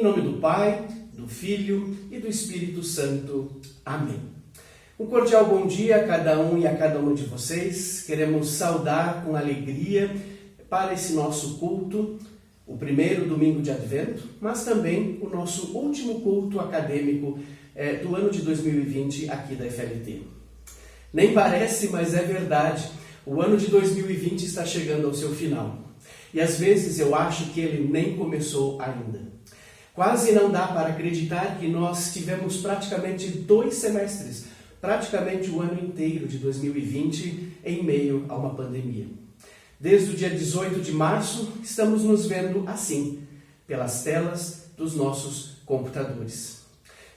nome do Pai, do Filho e do Espírito Santo. Amém. Um cordial bom dia a cada um e a cada uma de vocês. Queremos saudar com alegria para esse nosso culto, o primeiro domingo de Advento, mas também o nosso último culto acadêmico do ano de 2020 aqui da FLT. Nem parece, mas é verdade. O ano de 2020 está chegando ao seu final. E às vezes eu acho que ele nem começou ainda. Quase não dá para acreditar que nós tivemos praticamente 2 semestres, praticamente o ano inteiro de 2020 em meio a uma pandemia. Desde o dia 18 de março, estamos nos vendo assim, pelas telas dos nossos computadores.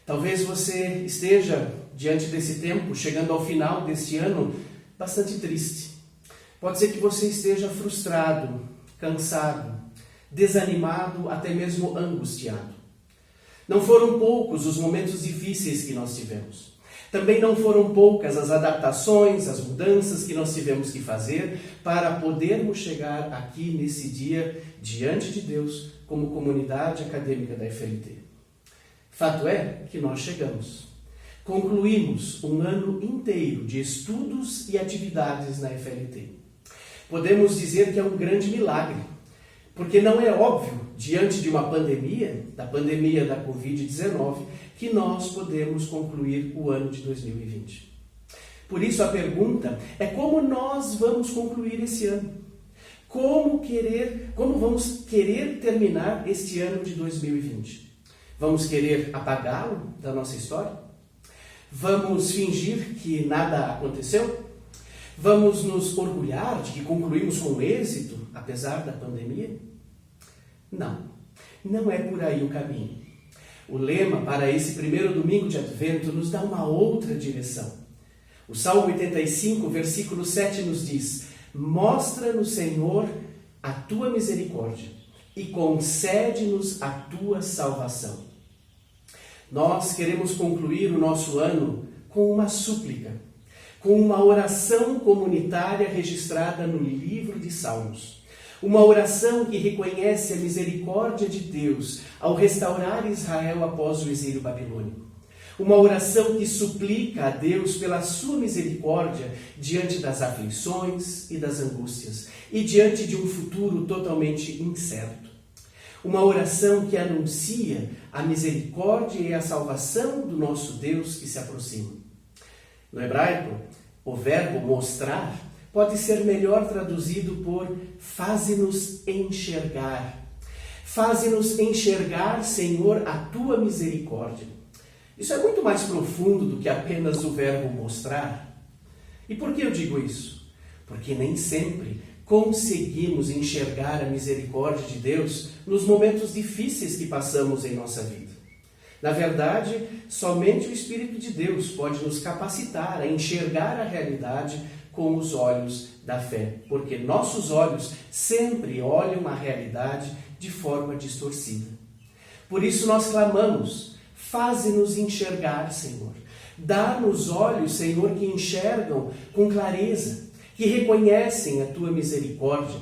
Talvez você esteja, diante desse tempo, chegando ao final deste ano, bastante triste. Pode ser que você esteja frustrado, cansado, desanimado, até mesmo angustiado. Não foram poucos os momentos difíceis que nós tivemos. Também não foram poucas as adaptações, as mudanças que nós tivemos que fazer para podermos chegar aqui nesse dia diante de Deus como comunidade acadêmica da FLT. Fato é que nós chegamos. Concluímos um ano inteiro de estudos e atividades na FLT. Podemos dizer que é um grande milagre, porque não é óbvio, diante de uma pandemia, da pandemia da Covid-19, que nós podemos concluir o ano de 2020. Por isso a pergunta é como nós vamos concluir esse ano? Como vamos querer terminar este ano de 2020? Vamos querer apagá-lo da nossa história? Vamos fingir que nada aconteceu? Vamos nos orgulhar de que concluímos com êxito, apesar da pandemia? Não é por aí o caminho. O lema para esse primeiro domingo de Advento nos dá uma outra direção. O Salmo 85, versículo 7 nos diz: mostra-nos, Senhor, a tua misericórdia e concede-nos a tua salvação. Nós queremos concluir o nosso ano com uma súplica, com uma oração comunitária registrada no livro de Salmos. Uma oração que reconhece a misericórdia de Deus ao restaurar Israel após o exílio babilônico. Uma oração que suplica a Deus pela sua misericórdia diante das aflições e das angústias e diante de um futuro totalmente incerto. Uma oração que anuncia a misericórdia e a salvação do nosso Deus que se aproxima. No hebraico, o verbo mostrar pode ser melhor traduzido por faze-nos enxergar. Faze-nos enxergar, Senhor, a tua misericórdia. Isso é muito mais profundo do que apenas o verbo mostrar. E por que eu digo isso? Porque nem sempre conseguimos enxergar a misericórdia de Deus nos momentos difíceis que passamos em nossa vida. Na verdade, somente o Espírito de Deus pode nos capacitar a enxergar a realidade com os olhos da fé, porque nossos olhos sempre olham a realidade de forma distorcida. Por isso nós clamamos: faze-nos enxergar, Senhor. Dá-nos olhos, Senhor, que enxergam com clareza, que reconhecem a tua misericórdia,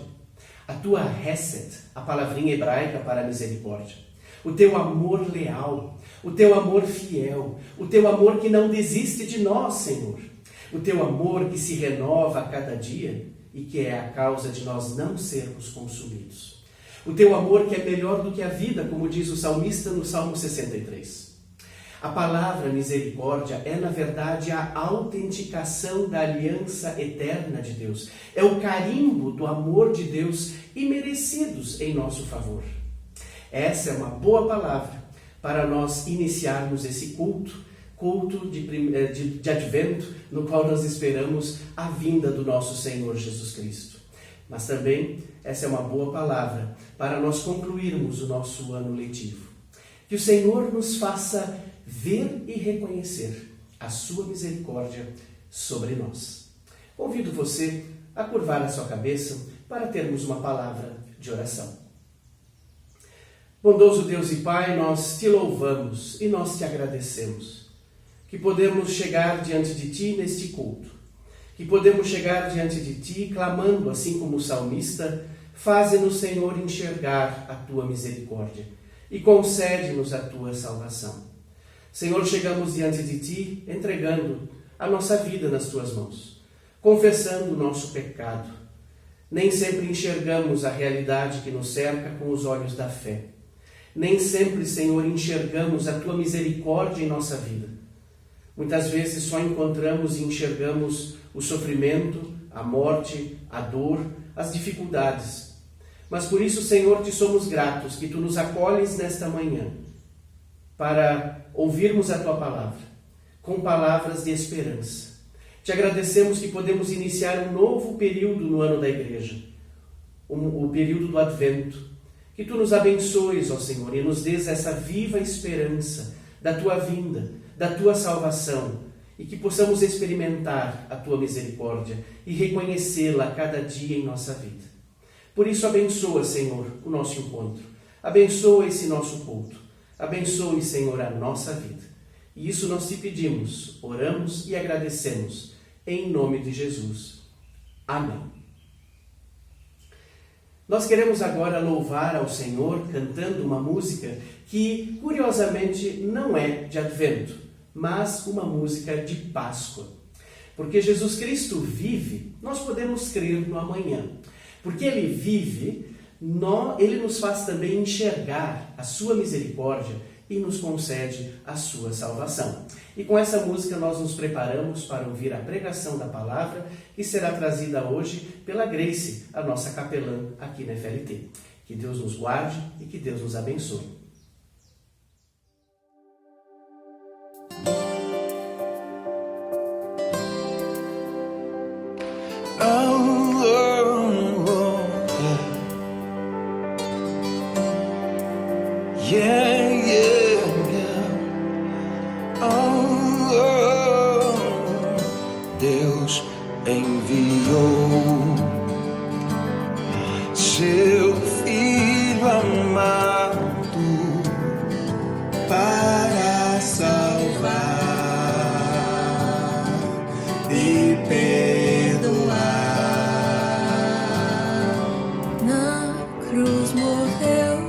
a tua hesed, a palavrinha hebraica para misericórdia. O teu amor leal, o teu amor fiel, o teu amor que não desiste de nós, Senhor. O teu amor que se renova a cada dia e que é a causa de nós não sermos consumidos. O teu amor que é melhor do que a vida, como diz o salmista no Salmo 63. A palavra misericórdia é, na verdade, a autenticação da aliança eterna de Deus. É o carimbo do amor de Deus imerecidos em nosso favor. Essa é uma boa palavra para nós iniciarmos esse culto de Advento, no qual nós esperamos a vinda do nosso Senhor Jesus Cristo. Mas também essa é uma boa palavra para nós concluirmos o nosso ano letivo. Que o Senhor nos faça ver e reconhecer a sua misericórdia sobre nós. Convido você a curvar a sua cabeça para termos uma palavra de oração. Bondoso Deus e Pai, nós te louvamos e nós te agradecemos que podemos chegar diante de Ti neste culto, que podemos chegar diante de Ti clamando, assim como o salmista, faze-nos, Senhor, enxergar a Tua misericórdia e concede-nos a tua salvação. Senhor, chegamos diante de ti, entregando a nossa vida nas tuas mãos, confessando o nosso pecado. Nem sempre enxergamos a realidade que nos cerca com os olhos da fé. Nem sempre, Senhor, enxergamos a tua misericórdia em nossa vida. Muitas vezes só encontramos e enxergamos o sofrimento, a morte, a dor, as dificuldades. Mas por isso, Senhor, te somos gratos que tu nos acolhes nesta manhã para ouvirmos a tua palavra, com palavras de esperança. Te agradecemos que podemos iniciar um novo período no ano da igreja, o período do Advento. Que tu nos abençoes, ó Senhor, e nos dês essa viva esperança da tua vinda, da tua salvação, e que possamos experimentar a tua misericórdia e reconhecê-la a cada dia em nossa vida. Por isso, abençoa, Senhor, o nosso encontro. Abençoa esse nosso culto. Abençoe, Senhor, a nossa vida. E isso nós te pedimos, oramos e agradecemos, em nome de Jesus. Amém. Nós queremos agora louvar ao Senhor cantando uma música que, curiosamente, não é de Advento, mas uma música de Páscoa. Porque Jesus Cristo vive, nós podemos crer no amanhã. Porque Ele vive, Ele nos faz também enxergar a sua misericórdia e nos concede a sua salvação. E com essa música nós nos preparamos para ouvir a pregação da palavra que será trazida hoje pela Grace, a nossa capelã aqui na FLT. Que Deus nos guarde e que Deus nos abençoe. Deus enviou seu Filho amado para salvar e perdoar. Na cruz morreu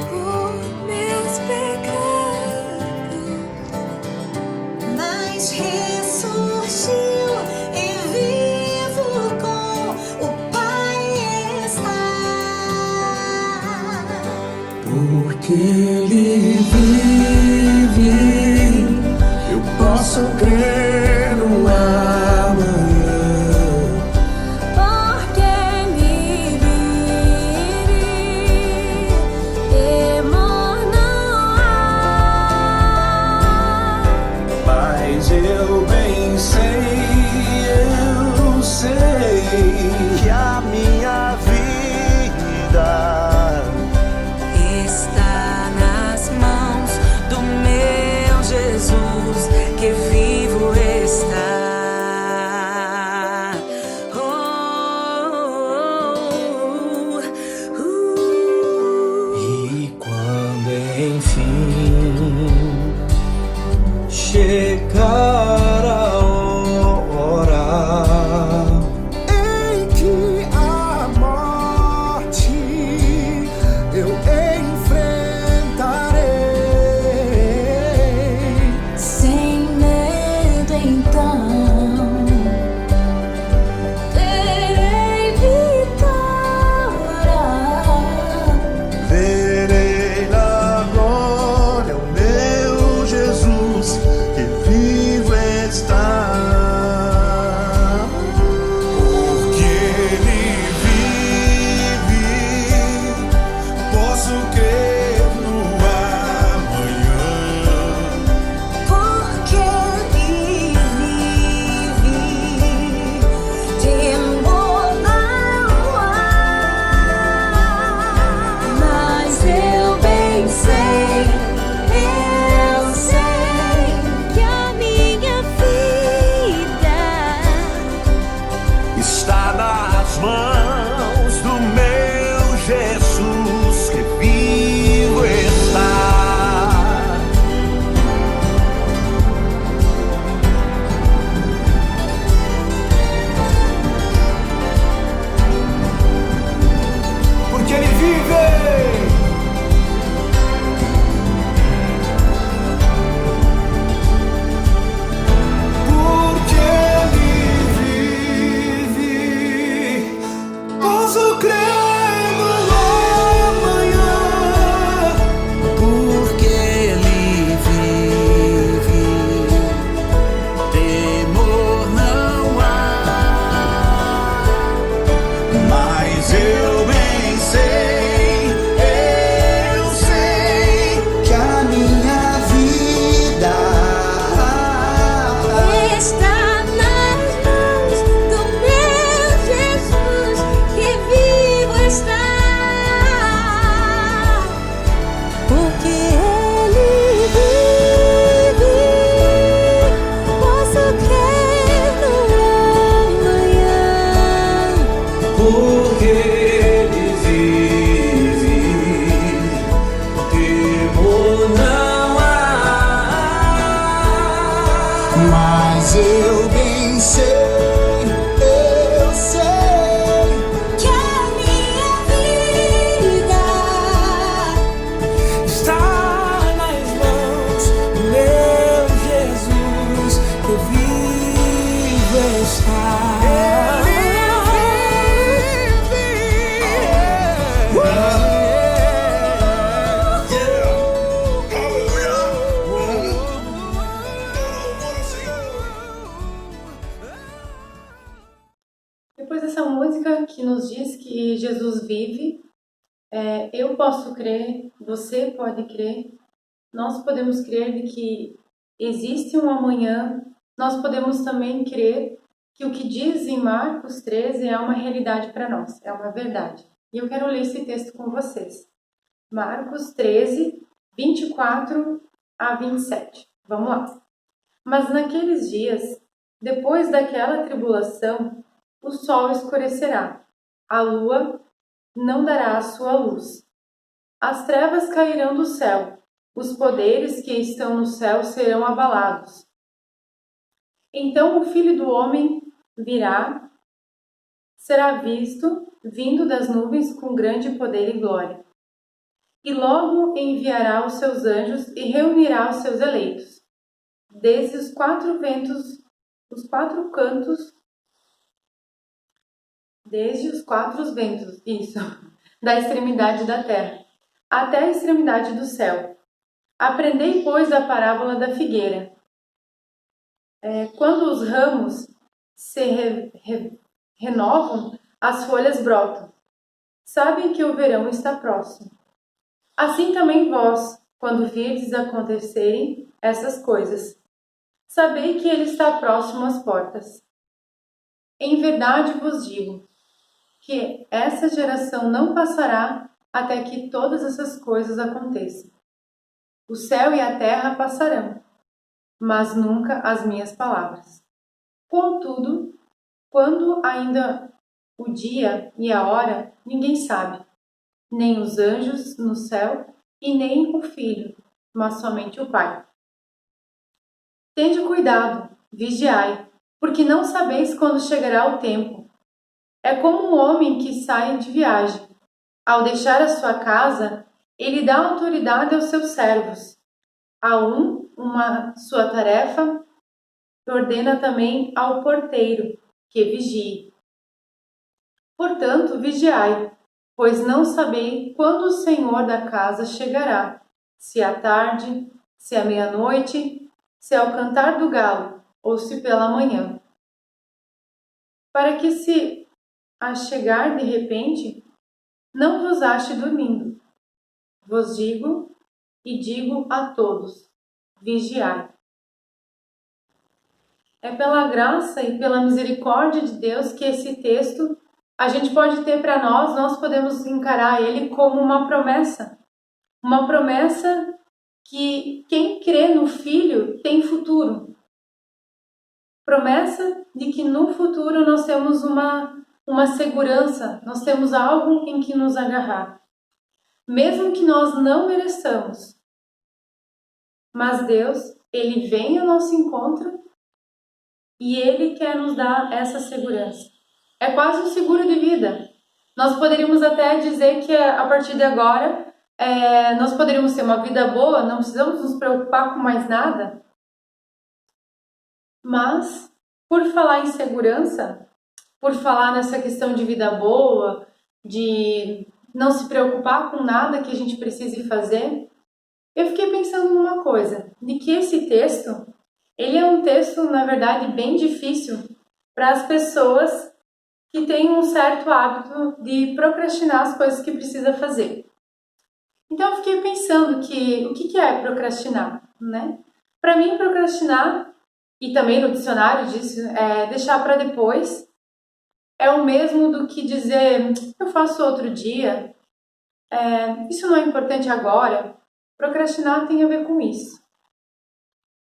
por meus pecados, mas ressurgiu e vivo com o Pai está. Porque Ele vive, eu posso crer no amanhã. Porque Ele vive, temor não há. Mas eu bem sei que a minha vida Está nas mãos do meu Jesus, que vivo está. e quando enfim chegar a hora em que a morte eu enfrentarei, Sem medo, então terei vitória. verei na glória o meu Jesus que vivo está. Porque Ele vive, posso crer no amanhã. Porque Ele vive, temor não há. Mas eu bem sei que a minha vida Está nas mãos do meu Jesus que vivo está. Porque Ele vive. está. Depois dessa música que nos diz que Jesus vive, eu posso crer, você pode crer, nós podemos crer de que existe um amanhã, nós podemos também crer que o que diz em Marcos 13 é uma realidade para nós, é uma verdade. E eu quero ler esse texto com vocês. Marcos 13, 24 a 27. Vamos lá. Mas naqueles dias, depois daquela tribulação, o sol escurecerá, a lua não dará a sua luz. As trevas cairão do céu, os poderes que estão no céu serão abalados. Então o Filho do Homem virá, será visto, vindo das nuvens com grande poder e glória. E logo enviará os seus anjos e reunirá os seus eleitos, desde os quatro ventos, os quatro cantos, desde os quatro ventos, da extremidade da terra, até a extremidade do céu. Aprendei, pois, a parábola da figueira. Quando os ramos se renovam, as folhas brotam. Sabem que o verão está próximo. Assim também vós, quando virdes acontecerem essas coisas, sabei que ele está próximo às portas. Em verdade vos digo que essa geração não passará até que todas essas coisas aconteçam. O céu e a terra passarão, mas nunca as minhas palavras. Contudo, quando ainda o dia e a hora, ninguém sabe, nem os anjos no céu e nem o Filho, mas somente o Pai. Tende cuidado, vigiai, porque não sabeis quando chegará o tempo. É como um homem que sai de viagem. Ao deixar a sua casa, ele dá autoridade aos seus servos. A uma sua tarefa, ordena também ao porteiro que vigie. Portanto, vigiai, pois não sabei quando o Senhor da casa chegará, se à tarde, se à meia-noite, se ao cantar do galo, ou se pela manhã. Para que se a chegar de repente, não vos ache dormindo. Vos digo e digo a todos, vigiai. É pela graça e pela misericórdia de Deus que esse texto a gente pode ter para nós podemos encarar ele como uma promessa que quem crê no Filho tem futuro. Promessa de que no futuro nós temos uma segurança, nós temos algo em que nos agarrar. Mesmo que nós não mereçamos. Mas Deus, Ele vem ao nosso encontro e Ele quer nos dar essa segurança. É quase um seguro de vida. Nós poderíamos até dizer que a partir de agora nós poderíamos ter uma vida boa, não precisamos nos preocupar com mais nada. Mas, por falar em segurança, por falar nessa questão de vida boa, de não se preocupar com nada que a gente precise fazer, eu fiquei pensando numa coisa, de que esse texto, ele é um texto, na verdade, bem difícil para as pessoas que têm um certo hábito de procrastinar as coisas que precisa fazer. Então eu fiquei pensando que o que é procrastinar, né? Para mim, procrastinar, e também no dicionário diz deixar para depois, é o mesmo do que dizer eu faço outro dia, isso não é importante agora. Procrastinar tem a ver com isso.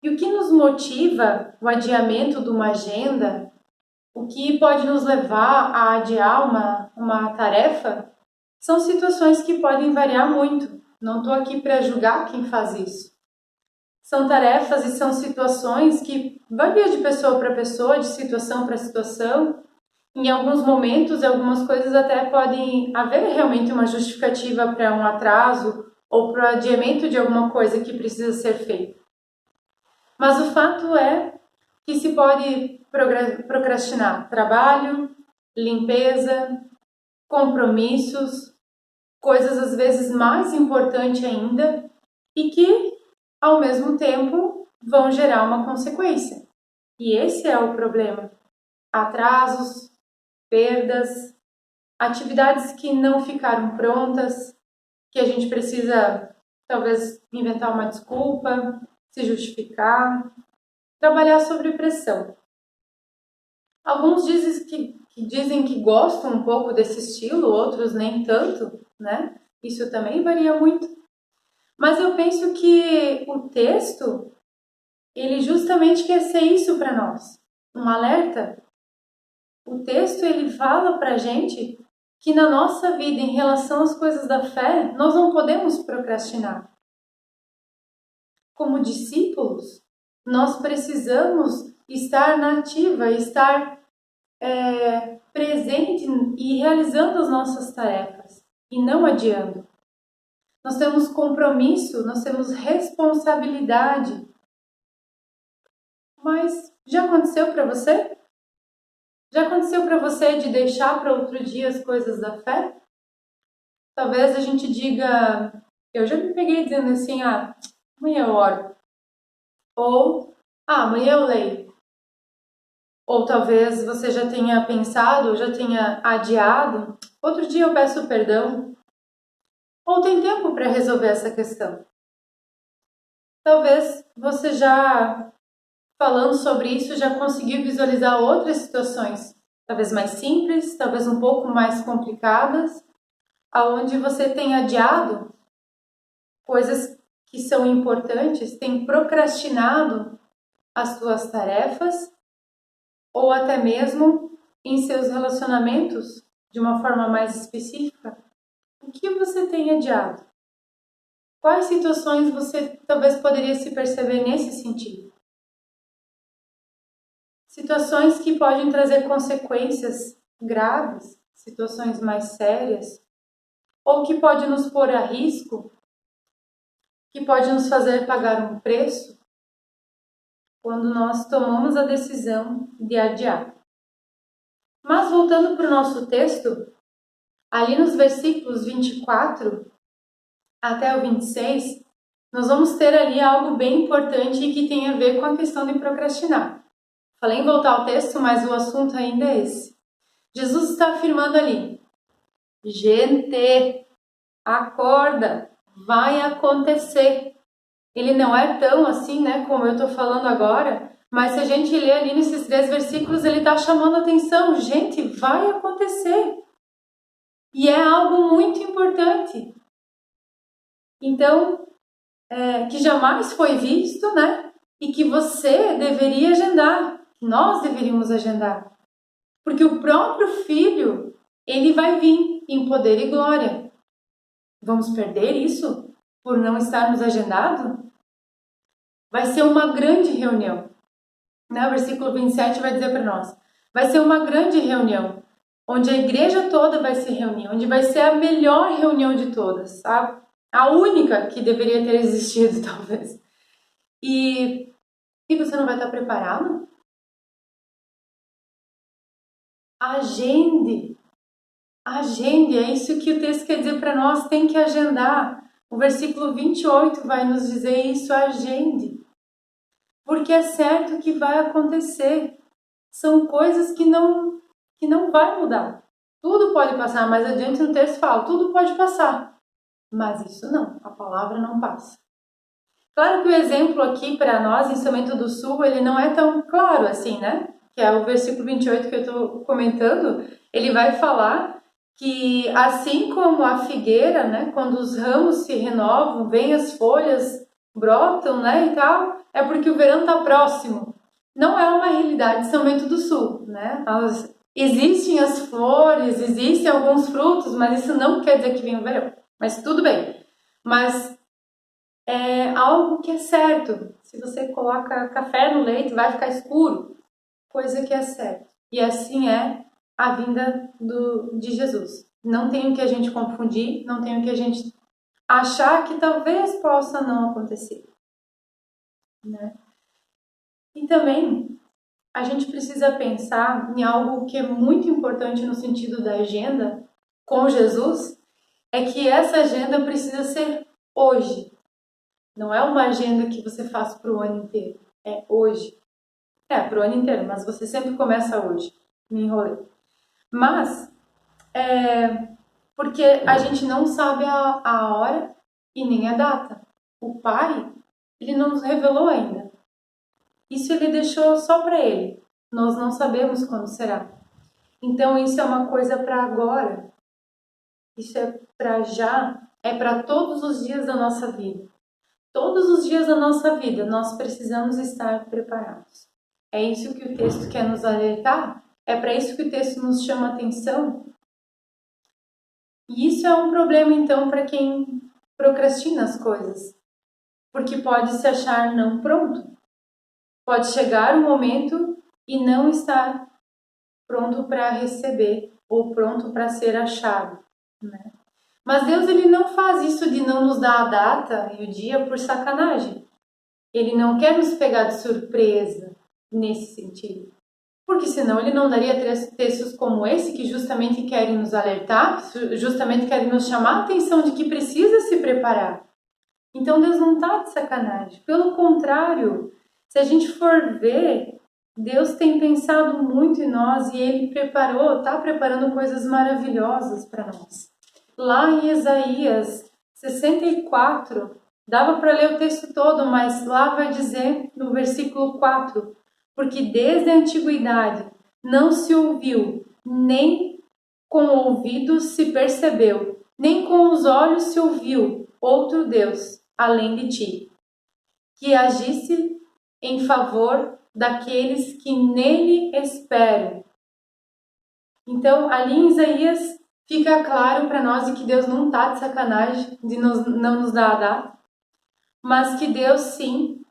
E o que nos motiva o adiamento de uma agenda, o que pode nos levar a adiar uma tarefa, são situações que podem variar muito. Não estou aqui para julgar quem faz isso. São tarefas e são situações que variam de pessoa para pessoa, de situação para situação. Em alguns momentos, algumas coisas até podem haver realmente uma justificativa para um atraso ou para o adiamento de alguma coisa que precisa ser feita. Mas o fato é que se pode procrastinar? Trabalho, limpeza, compromissos, coisas às vezes mais importantes ainda e que, ao mesmo tempo, vão gerar uma consequência. E esse é o problema. Atrasos, perdas, atividades que não ficaram prontas, que a gente precisa talvez inventar uma desculpa, se justificar, trabalhar sob pressão. Alguns dizem que gostam um pouco desse estilo, outros nem tanto, né? Isso também varia muito. Mas eu penso que o texto, ele justamente quer ser isso para nós, um alerta. O texto, ele fala para a gente que na nossa vida, em relação às coisas da fé, nós não podemos procrastinar. Como discípulos, nós precisamos estar na ativa, estar presente e realizando as nossas tarefas, e não adiando. Nós temos compromisso, nós temos responsabilidade. Mas já aconteceu para você? Já aconteceu para você de deixar para outro dia as coisas da fé? Talvez a gente diga, eu já me peguei dizendo assim, amanhã eu oro. Ou, amanhã eu leio. Ou talvez você já tenha pensado, já tenha adiado, outro dia eu peço perdão. Ou tem tempo para resolver essa questão. Talvez você já, falando sobre isso, já conseguiu visualizar outras situações, talvez mais simples, talvez um pouco mais complicadas, aonde você tem adiado coisas que são importantes, tem procrastinado as suas tarefas, ou até mesmo em seus relacionamentos, de uma forma mais específica. O que você tem adiado? Quais situações você talvez poderia se perceber nesse sentido? Situações que podem trazer consequências graves, situações mais sérias, ou que pode nos pôr a risco, que pode nos fazer pagar um preço quando nós tomamos a decisão de adiar. Mas voltando para o nosso texto, ali nos versículos 24 até o 26, nós vamos ter ali algo bem importante e que tem a ver com a questão de procrastinar. Falei em voltar ao texto, mas o assunto ainda é esse. Jesus está afirmando ali, gente, acorda, vai acontecer. Ele não é tão assim, né, como eu estou falando agora, mas se a gente ler ali nesses 3 versículos, ele está chamando a atenção. Gente, vai acontecer. E é algo muito importante. Então, que jamais foi visto, né? E que você deveria agendar, que nós deveríamos agendar. Porque o próprio Filho, ele vai vir em poder e glória. Vamos perder isso por não estarmos agendados? Vai ser uma grande reunião. Né? O versículo 27 vai dizer para nós. Vai ser uma grande reunião, onde a igreja toda vai se reunir, onde vai ser a melhor reunião de todas, a única que deveria ter existido, talvez. E você não vai estar preparado? Agende, é isso que o texto quer dizer para nós, tem que agendar. O versículo 28 vai nos dizer isso, agende. Porque é certo que vai acontecer. São coisas que não vai mudar. Tudo pode passar, mais adiante no texto fala, tudo pode passar. Mas isso não, a palavra não passa. Claro que o exemplo aqui para nós, em São Bento do Sul, ele não é tão claro assim, né? Que é o versículo 28 que eu estou comentando, ele vai falar que assim como a figueira, né? Quando os ramos se renovam, vêm as folhas, brotam, né? E tal, é porque o verão está próximo. Não é uma realidade de São Bento do Sul, né? Existem as flores, existem alguns frutos, mas isso não quer dizer que vem o verão. Mas tudo bem. Mas é algo que é certo. Se você coloca café no leite, vai ficar escuro. Coisa que é certo. E assim é a vinda de Jesus. Não tem o que a gente confundir, não tem o que a gente achar que talvez possa não acontecer. Né? E também, a gente precisa pensar em algo que é muito importante no sentido da agenda com Jesus, é que essa agenda precisa ser hoje. Não é uma agenda que você faz para o ano inteiro, é hoje. É, para o ano inteiro, mas você sempre começa hoje. Me enrolei. Mas, porque a gente não sabe a hora e nem a data. O Pai, ele não nos revelou ainda. Isso ele deixou só para ele. Nós não sabemos quando será. Então, isso é uma coisa para agora. Isso é para já. É para todos os dias da nossa vida. Todos os dias da nossa vida, nós precisamos estar preparados. É isso que o texto quer nos alertar. É para isso que o texto nos chama a atenção. E isso é um problema, então, para quem procrastina as coisas. Porque pode se achar não pronto. Pode chegar o momento e não estar pronto para receber ou pronto para ser achado, né? Mas Deus, ele não faz isso de não nos dar a data e o dia por sacanagem. Ele não quer nos pegar de surpresa nesse sentido. Porque senão ele não daria textos como esse que justamente querem nos alertar, justamente querem nos chamar a atenção de que precisa se preparar. Então Deus não está de sacanagem. Pelo contrário, se a gente for ver, Deus tem pensado muito em nós e Ele está preparando coisas maravilhosas para nós. Lá em Isaías 64, dava para ler o texto todo, mas lá vai dizer no versículo 4, porque desde a antiguidade não se ouviu, nem com o ouvido se percebeu, nem com os olhos se ouviu outro Deus além de ti, que agisse em favor daqueles que nele esperam. Então, ali em Isaías fica claro para nós de que Deus não está de sacanagem, de não nos dar a data, mas que Deus sim,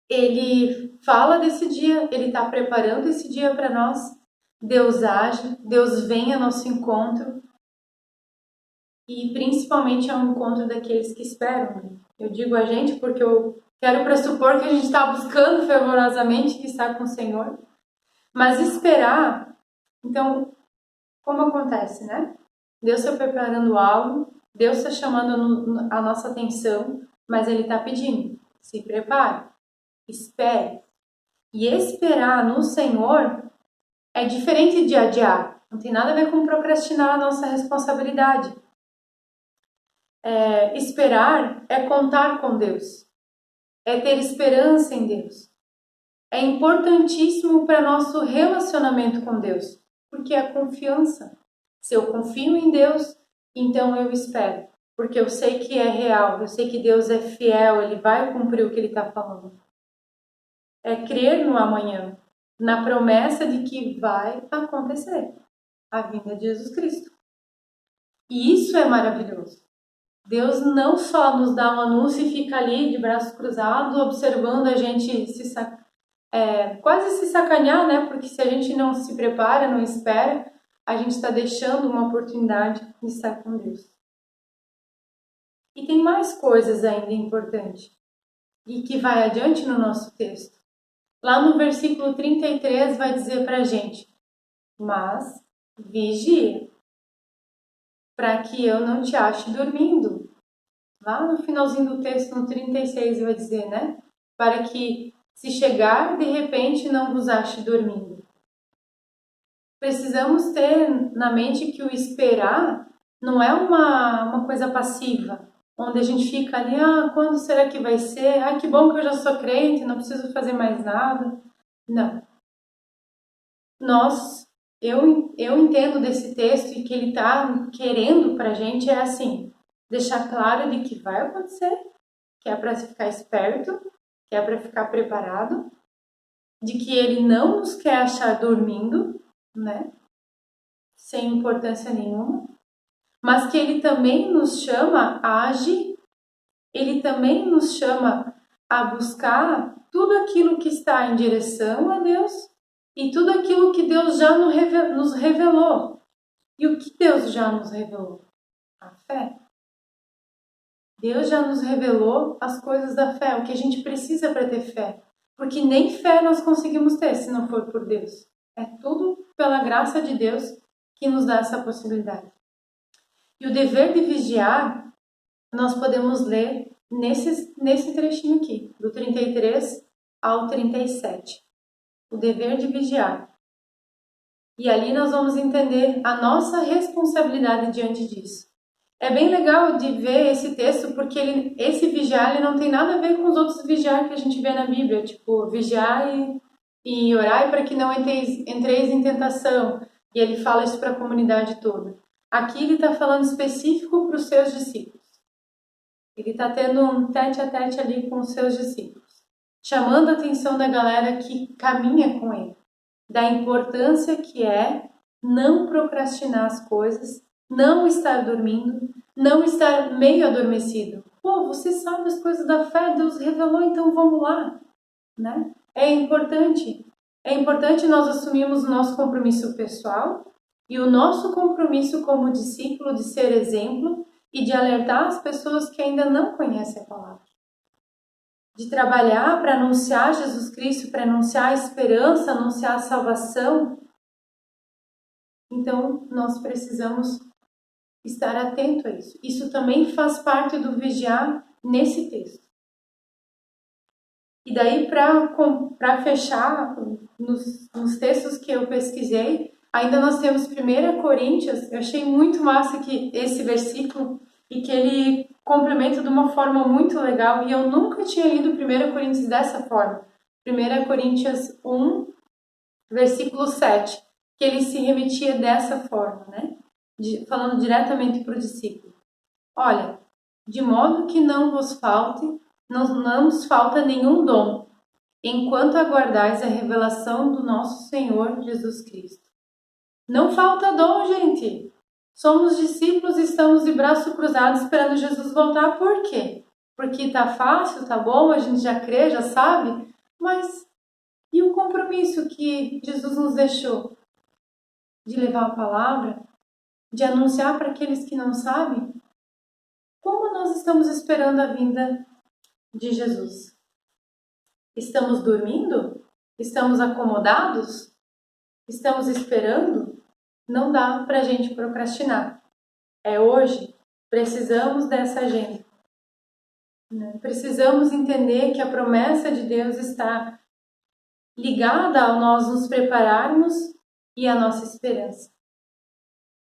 Ele fala desse dia, Ele está preparando esse dia para nós. Deus age, Deus vem ao nosso encontro e principalmente é um encontro daqueles que esperam. Eu digo a gente porque eu quero pressupor que a gente está buscando fervorosamente estar com o Senhor, mas esperar, então, como acontece, né? Deus está preparando algo, Deus está chamando a nossa atenção, mas Ele está pedindo, se prepare, espere. E esperar no Senhor é diferente de adiar, não tem nada a ver com procrastinar a nossa responsabilidade. Esperar é contar com Deus, é ter esperança em Deus. É importantíssimo para nosso relacionamento com Deus, porque é confiança. Se eu confio em Deus, então eu espero, porque eu sei que é real, eu sei que Deus é fiel, Ele vai cumprir o que Ele está falando. É crer no amanhã, na promessa de que vai acontecer a vinda de Jesus Cristo. E isso é maravilhoso. Deus não só nos dá um anúncio e fica ali de braços cruzados, observando a gente quase se sacanear, né? Porque se a gente não se prepara, não espera, a gente está deixando uma oportunidade de estar com Deus. E tem mais coisas ainda importantes e que vai adiante no nosso texto. Lá no versículo 33 vai dizer para a gente: mas vigia, para que eu não te ache dormindo. Lá no finalzinho do texto, no 36, vai dizer, né? Para que, se chegar, de repente, não vos ache dormindo. Precisamos ter na mente que o esperar não é uma coisa passiva, onde a gente fica ali, quando será que vai ser? Que bom que eu já sou crente, não preciso fazer mais nada. Não. Eu entendo desse texto e que ele está querendo para a gente é assim, deixar claro de que vai acontecer, que é para ficar esperto, que é para ficar preparado, de que ele não nos quer achar dormindo, né? Sem importância nenhuma, mas que ele também nos chama a agir, ele também nos chama a buscar tudo aquilo que está em direção a Deus e tudo aquilo que Deus já nos revelou. E o que Deus já nos revelou? A fé. Deus já nos revelou as coisas da fé, o que a gente precisa para ter fé. Porque nem fé nós conseguimos ter se não for por Deus. É tudo pela graça de Deus que nos dá essa possibilidade. E o dever de vigiar, nós podemos ler nesse trechinho aqui, do 33 ao 37. O dever de vigiar. E ali nós vamos entender a nossa responsabilidade diante disso. É bem legal de ver esse texto, porque esse vigiar ele não tem nada a ver com os outros vigiar que a gente vê na Bíblia, tipo, vigiar e orai para que não entreis em tentação. E ele fala isso para a comunidade toda. Aqui ele está falando específico para os seus discípulos. Ele está tendo um tete a tete ali com os seus discípulos, chamando a atenção da galera que caminha com ele, da importância que é não procrastinar as coisas, não estar dormindo, não estar meio adormecido. Pô, você sabe as coisas da fé, Deus revelou, então vamos lá, né? É importante nós assumirmos o nosso compromisso pessoal e o nosso compromisso como discípulo de ser exemplo e de alertar as pessoas que ainda não conhecem a palavra. De trabalhar para anunciar Jesus Cristo, para anunciar a esperança, anunciar a salvação. Então, nós precisamos estar atento a isso. Isso também faz parte do vigiar nesse texto. E daí, para fechar, nos textos que eu pesquisei, ainda nós temos 1 Coríntios. Eu achei muito massa esse versículo e que ele complementa de uma forma muito legal. E eu nunca tinha lido 1 Coríntios dessa forma. 1 Coríntios 1, versículo 7, que ele se remetia dessa forma, né? Falando diretamente para o discípulo. Olha, de modo que não vos falta nenhum dom, enquanto aguardais a revelação do nosso Senhor Jesus Cristo. Não falta dom, gente. Somos discípulos e estamos de braço cruzado esperando Jesus voltar. Por quê? Porque tá fácil, tá bom, a gente já crê, já sabe, mas e o compromisso que Jesus nos deixou? De levar a palavra? De anunciar para aqueles que não sabem? Como nós estamos esperando a vinda de Jesus? Estamos dormindo? Estamos acomodados? Estamos esperando? Não dá para a gente procrastinar. É hoje. Precisamos dessa agenda. Precisamos entender que a promessa de Deus está ligada a nós nos prepararmos e a nossa esperança.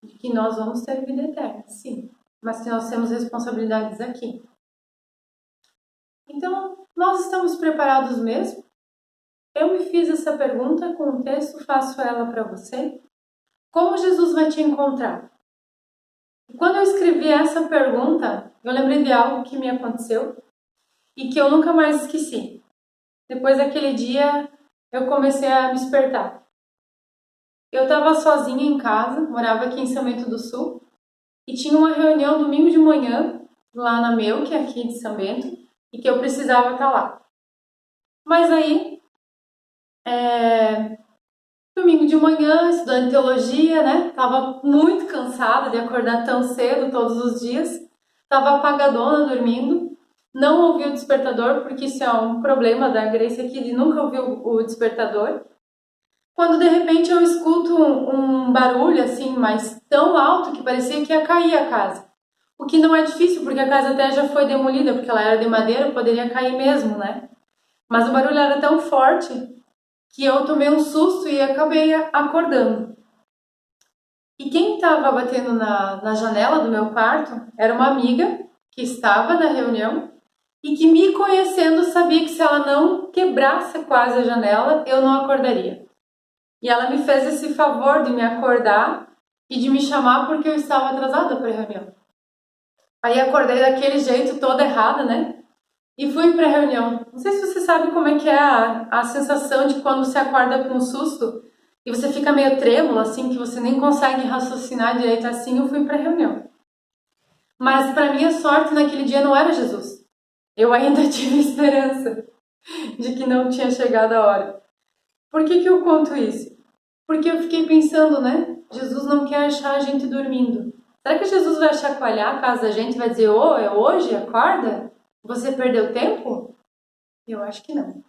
De que nós vamos ter vida eterna, sim. Mas que nós temos responsabilidades aqui. Então, nós estamos preparados mesmo? Eu me fiz essa pergunta com um texto, faço ela para você. Como Jesus vai te encontrar? E quando eu escrevi essa pergunta, eu lembrei de algo que me aconteceu e que eu nunca mais esqueci. Depois daquele dia, eu comecei a me despertar. Eu estava sozinha em casa, morava aqui em São Bento do Sul, e tinha uma reunião domingo de manhã, lá na Meu, que é aqui de São Bento, e que eu precisava estar lá. Mas aí, domingo de manhã, estudando teologia, né? Tava muito cansada de acordar tão cedo todos os dias. Tava apagadona dormindo. Não ouvi o despertador, porque isso é um problema da Grace aqui, de nunca ouvir o despertador. Quando de repente eu escuto um barulho assim, mas tão alto que parecia que ia cair a casa. O que não é difícil, porque a casa até já foi demolida, porque ela era de madeira, poderia cair mesmo, né? Mas o barulho era tão forte que eu tomei um susto e acabei acordando. E quem estava batendo na janela do meu quarto era uma amiga que estava na reunião e que, me conhecendo, sabia que se ela não quebrasse quase a janela, eu não acordaria. E ela me fez esse favor de me acordar e de me chamar porque eu estava atrasada para a reunião. Aí acordei daquele jeito, toda errada, né? E fui para a reunião. Não sei se você sabe como é que é a sensação de quando você acorda com um susto e você fica meio trêmulo, assim, que você nem consegue raciocinar direito assim. Eu fui para a reunião. Mas, para minha sorte, naquele dia não era Jesus. Eu ainda tive esperança de que não tinha chegado a hora. Por que eu conto isso? Porque eu fiquei pensando, né? Jesus não quer achar a gente dormindo. Será que Jesus vai chacoalhar a casa da gente e vai dizer, ô, é hoje? Acorda? Você perdeu tempo? Eu acho que não.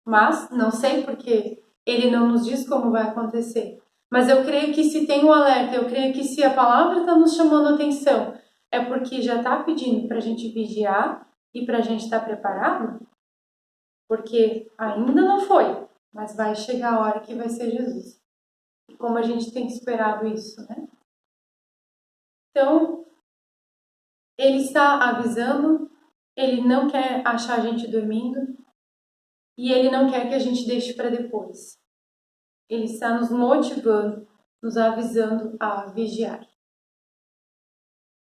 Mas não sei porque ele não nos diz como vai acontecer. Mas eu creio que se tem um alerta, eu creio que se a palavra está nos chamando a atenção, é porque já está pedindo para a gente vigiar e para a gente estar preparado, porque ainda não foi, mas vai chegar a hora que vai ser Jesus. E como a gente tem esperado isso, né? Então, ele está avisando, ele não quer achar a gente dormindo e ele não quer que a gente deixe para depois. Ele está nos motivando, nos avisando a vigiar.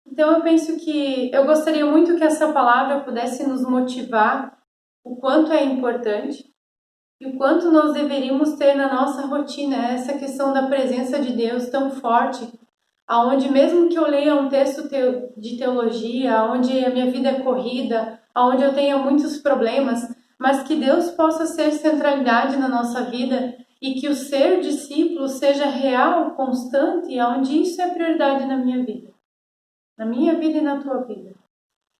Então eu penso que eu gostaria muito que essa palavra pudesse nos motivar o quanto é importante e o quanto nós deveríamos ter na nossa rotina essa questão da presença de Deus tão forte, aonde mesmo que eu leia um texto de teologia, onde a minha vida é corrida, aonde eu tenha muitos problemas, mas que Deus possa ser centralidade na nossa vida e que o ser discípulo seja real, constante, aonde isso é prioridade na minha vida e na tua vida.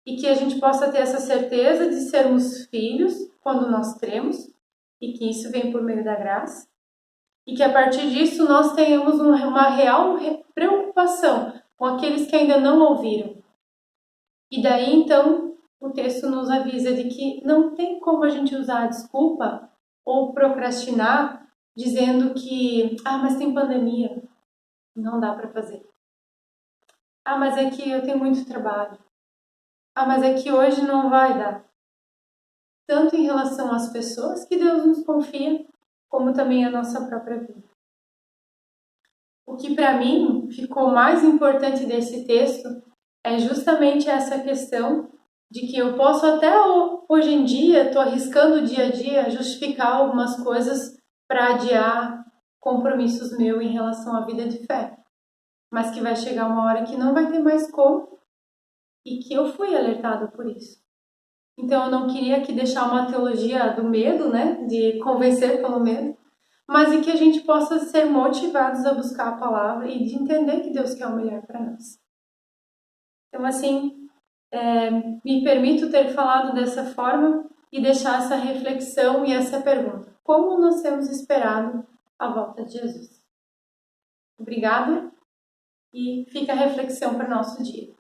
E que a gente possa ter essa certeza de sermos filhos quando nós cremos, e que isso vem por meio da graça, e que a partir disso nós tenhamos uma real preocupação com aqueles que ainda não ouviram. E daí então o texto nos avisa de que não tem como a gente usar a desculpa ou procrastinar dizendo que, mas tem pandemia, não dá para fazer. Mas é que eu tenho muito trabalho. Mas é que hoje não vai dar. Tanto em relação às pessoas que Deus nos confia, como também a nossa própria vida. O que para mim ficou mais importante desse texto é justamente essa questão de que eu posso até hoje em dia, estou arriscando o dia a dia, justificar algumas coisas para adiar compromissos meus em relação à vida de fé. Mas que vai chegar uma hora que não vai ter mais como e que eu fui alertada por isso. Então eu não queria aqui deixar uma teologia do medo, né, de convencer pelo medo, mas em que a gente possa ser motivados a buscar a palavra e de entender que Deus quer o melhor para nós. Então assim, me permito ter falado dessa forma e deixar essa reflexão e essa pergunta. Como nós temos esperado a volta de Jesus? Obrigada e fica a reflexão para o nosso dia.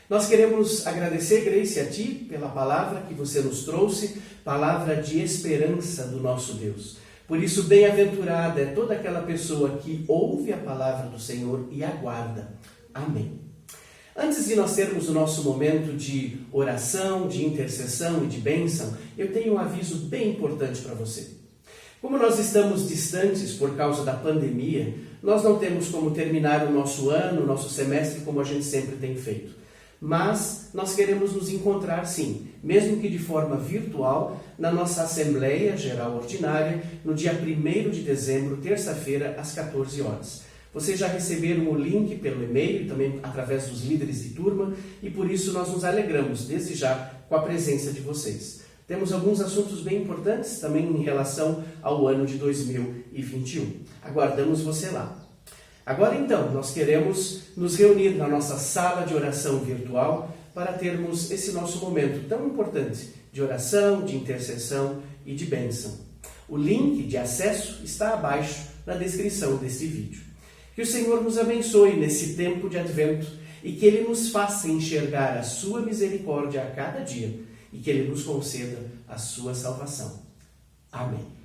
Nós queremos agradecer, Grace, a Ti pela palavra que você nos trouxe, palavra de esperança do nosso Deus. Por isso, bem-aventurada é toda aquela pessoa que ouve a palavra do Senhor e aguarda. Amém. Antes de nós termos o nosso momento de oração, de intercessão e de bênção, eu tenho um aviso bem importante para você. Como nós estamos distantes por causa da pandemia, nós não temos como terminar o nosso ano, o nosso semestre como a gente sempre tem feito. Mas nós queremos nos encontrar sim, mesmo que de forma virtual, na nossa Assembleia Geral Ordinária, no dia 1º de dezembro, terça-feira, às 14 horas. Vocês já receberam o link pelo e-mail e também através dos líderes de turma, e por isso nós nos alegramos desde já com a presença de vocês. Temos alguns assuntos bem importantes também em relação ao ano de 2021. Aguardamos você lá. Agora então, nós queremos nos reunir na nossa sala de oração virtual para termos esse nosso momento tão importante de oração, de intercessão e de bênção. O link de acesso está abaixo na descrição deste vídeo. Que o Senhor nos abençoe nesse tempo de advento e que Ele nos faça enxergar a sua misericórdia a cada dia e que Ele nos conceda a sua salvação. Amém.